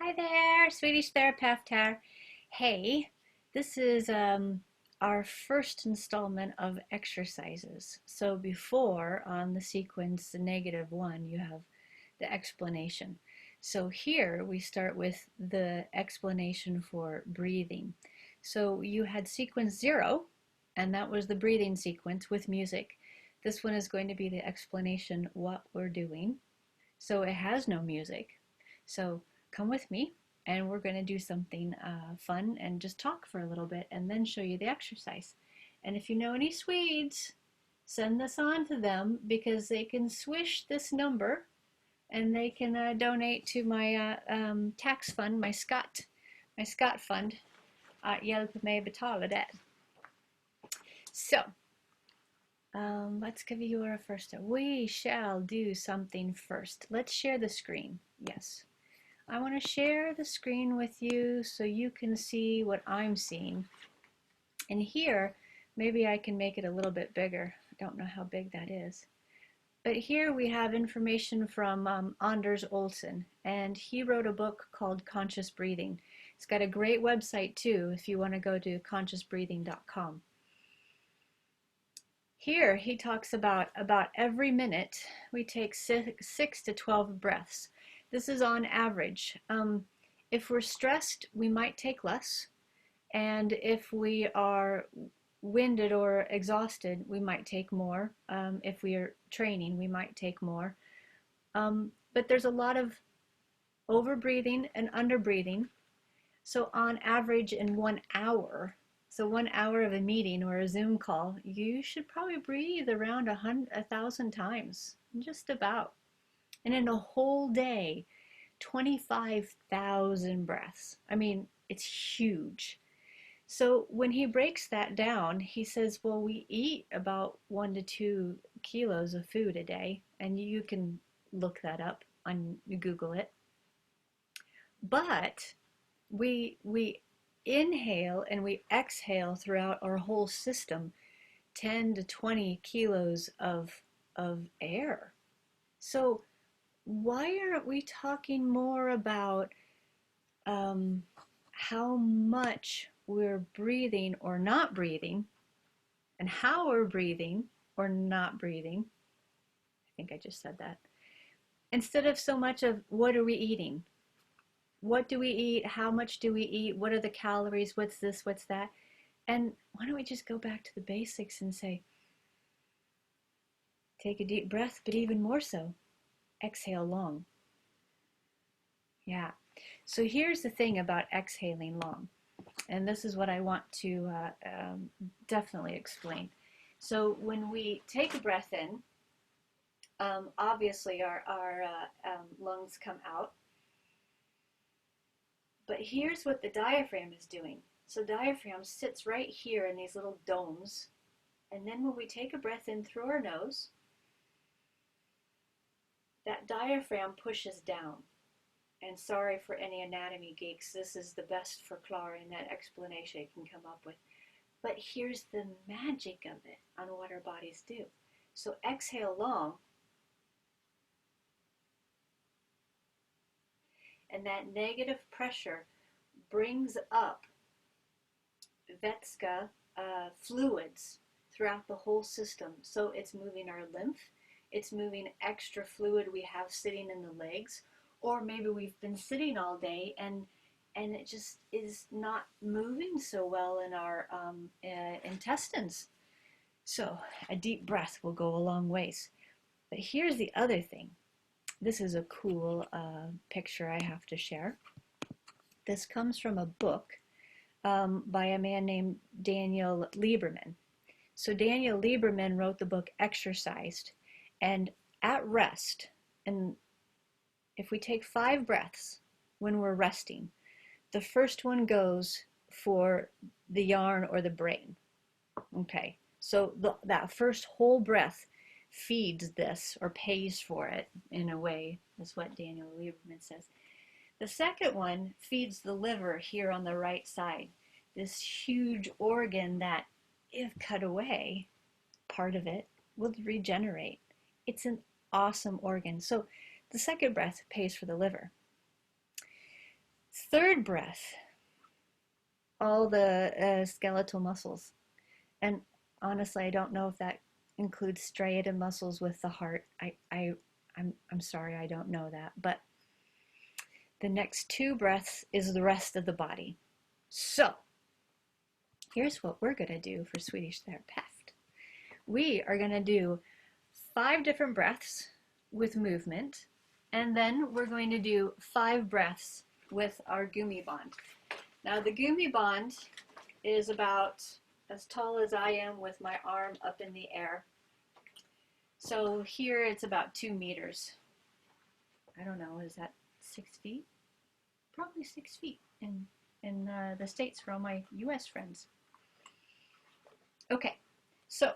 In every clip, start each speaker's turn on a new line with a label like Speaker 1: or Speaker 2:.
Speaker 1: Hi there, Swedish Terapeut here. Hey, this is our first installment of exercises. So before on the sequence -1, you have the explanation. So here we start with the explanation for breathing. So you had sequence 0, and that was the breathing sequence with music. This one is going to be the explanation what we're doing. So it has no music. So come with me and we're going to do something fun and just talk for a little bit and then show you the exercise. And if you know any Swedes, send this on to them because they can swish this number and they can donate to my tax fund, my Scott fund. Hjälp mig betala det. So, let's give you our first step. We shall do something first. Let's share the screen. Yes. I want to share the screen with you so you can see what I'm seeing. And here, maybe I can make it a little bit bigger. I don't know how big that is. But here we have information from Anders Olsen, and he wrote a book called Conscious Breathing. It's got a great website too if you want to go to consciousbreathing.com. Here he talks about every minute we take 6 to 12 breaths. This is on average. If we're stressed, we might take less. And if we are winded or exhausted, we might take more. If we are training, we might take more. But there's a lot of over breathing and under breathing. So on average in 1 hour, so 1 hour of a meeting or a Zoom call, you should probably breathe around 1,000 times, just about. And in a whole day, 25,000 breaths. I mean, it's huge. So when he breaks that down, he says, well, we eat about 1 to 2 kilos of food a day, and you can look that up on Google it. But we inhale and we exhale throughout our whole system 10 to 20 kilos of air. So why aren't we talking more about how much we're breathing or not breathing, and how we're breathing or not breathing? I think I just said that. Instead of so much of what are we eating? What do we eat? How much do we eat? What are the calories? What's this? What's that? And why don't we just go back to the basics and say, take a deep breath, but even more so, exhale long. Yeah. So here's the thing about exhaling long. And this is what I want to definitely explain. So when we take a breath in, obviously our lungs come out. But here's what the diaphragm is doing. So diaphragm sits right here in these little domes. And then when we take a breath in through our nose, that diaphragm pushes down. And sorry for any anatomy geeks, this is the best förklaring, that explanation you can come up with. But here's the magic of it on what our bodies do. So exhale long. And that negative pressure brings up vätska fluids throughout the whole system. So it's moving our lymph, it's moving extra fluid we have sitting in the legs, or maybe we've been sitting all day and it just is not moving so well in our intestines. So a deep breath will go a long ways. But here's the other thing. This is a cool picture I have to share. This comes from a book by a man named Daniel Lieberman. So Daniel Lieberman wrote the book Exercised, and at rest, and if we take 5 breaths when we're resting, the first one goes for the yarn or the brain. Okay, so that first whole breath feeds this or pays for it in a way, is what Daniel Lieberman says. The second one feeds the liver here on the right side, this huge organ that, if cut away, part of it will regenerate. It's an awesome organ. So the second breath pays for the liver. Third breath, all the skeletal muscles. And honestly, I don't know if that includes striated muscles with the heart. I'm sorry, I don't know that. But the next 2 breaths is the rest of the body. So here's what we're going to do for Swedish Terapeut. We are going to do 5 different breaths with movement, and then we're going to do 5 breaths with our gummi band. Now the gummi band is about as tall as I am with my arm up in the air. So here it's about 2 meters. I don't know, is that 6 feet? Probably 6 feet in the States for all my US friends. Okay, so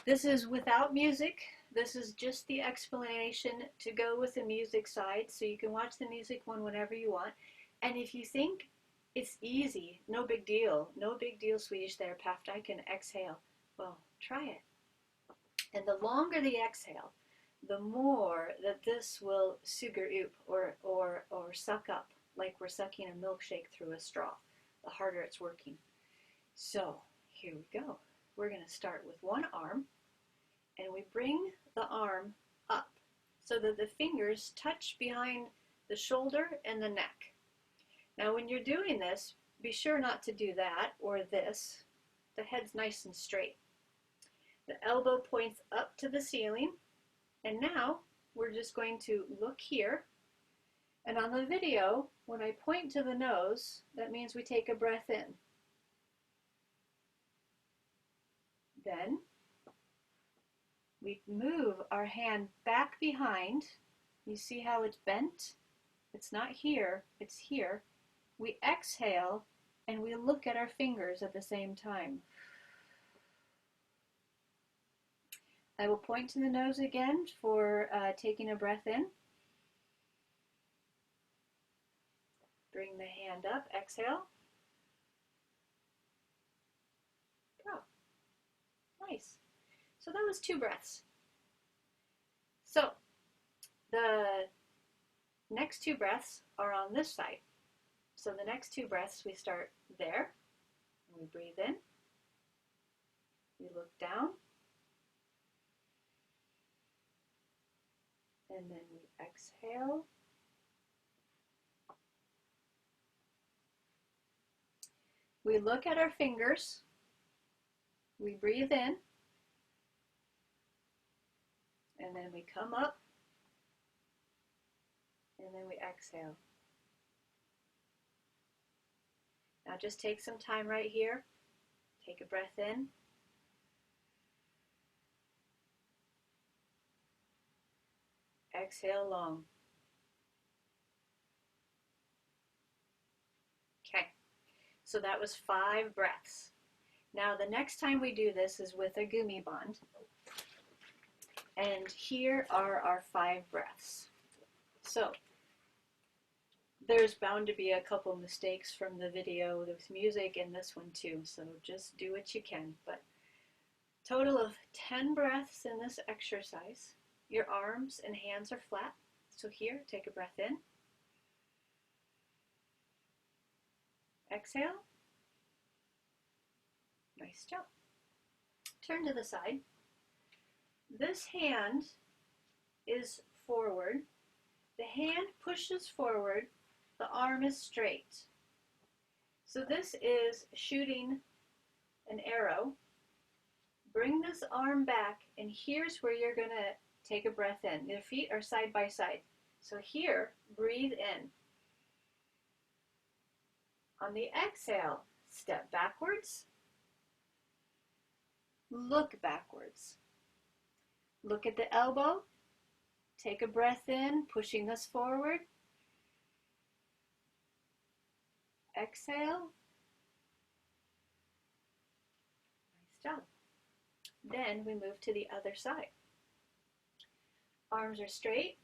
Speaker 1: this is without music. This is just the explanation to go with the music side, so you can watch the music one whenever you want. And if you think it's easy, no big deal, Swedish Terapeut, I can exhale. Well, try it. And the longer the exhale, the more that this will suger up or suck up, like we're sucking a milkshake through a straw. The harder it's working. So here we go. We're going to start with one arm, and we bring the arm up so that the fingers touch behind the shoulder and the neck. Now when you're doing this, be sure not to do that or this. The head's nice and straight. The elbow points up to the ceiling, and now we're just going to look here. And on the video, when I point to the nose, that means we take a breath in. Then we move our hand back behind. You see how it's bent? It's not here, it's here. We exhale and we look at our fingers at the same time. I will point to the nose again for taking a breath in. Bring the hand up, exhale. Oh, nice. So that was 2 breaths. So the next 2 breaths are on this side. So the next 2 breaths, we start there, and we breathe in, we look down, and then we exhale. We look at our fingers, we breathe in, and then we come up, and then we exhale. Now just take some time right here. Take a breath in. Exhale long. Okay, so that was 5 breaths. Now the next time we do this is with a gummi band. And here are our 5 breaths. So there's bound to be a couple mistakes from the video with music and this one too, so just do what you can. But total of 10 breaths in this exercise. Your arms and hands are flat. So here, take a breath in. Exhale. Nice job. Turn to the side. This hand is forward. The hand pushes forward. The arm is straight. So this is shooting an arrow. Bring this arm back, and here's where you're going to take a breath in. Your feet are side by side. So here, breathe in. On the exhale, step backwards. Look backwards. Look at the elbow. Take a breath in, pushing this forward. Exhale. Nice job. Then we move to the other side. Arms are straight.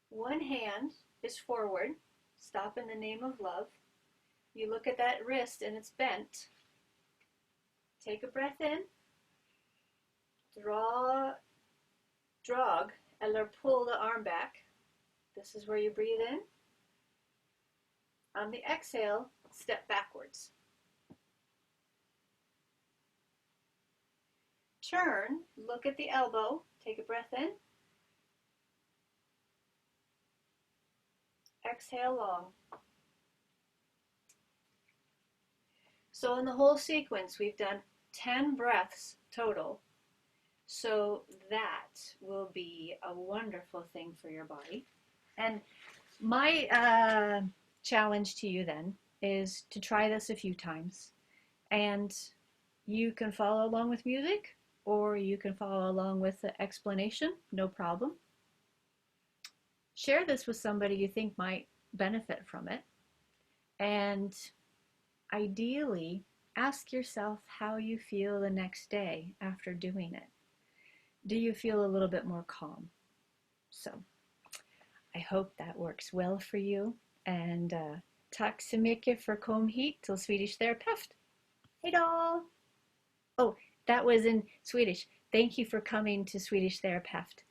Speaker 1: One hand is forward. Stop in the name of love. You look at that wrist and it's bent. Take a breath in. Drag, eller pull the arm back. This is where you breathe in. On the exhale, step backwards. Turn, look at the elbow, take a breath in. Exhale long. So in the whole sequence, we've done 10 breaths total. So that will be a wonderful thing for your body. And my challenge to you then is to try this a few times. And you can follow along with music, or you can follow along with the explanation, no problem. Share this with somebody you think might benefit from it. And ideally, ask yourself how you feel the next day after doing it. Do you feel a little bit more calm? So I hope that works well for you. And tack så mycket för kom hit till Swedish Terapeut. Hejdå! Oh, that was in Swedish. Thank you for coming to Swedish Terapeut.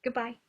Speaker 1: Goodbye.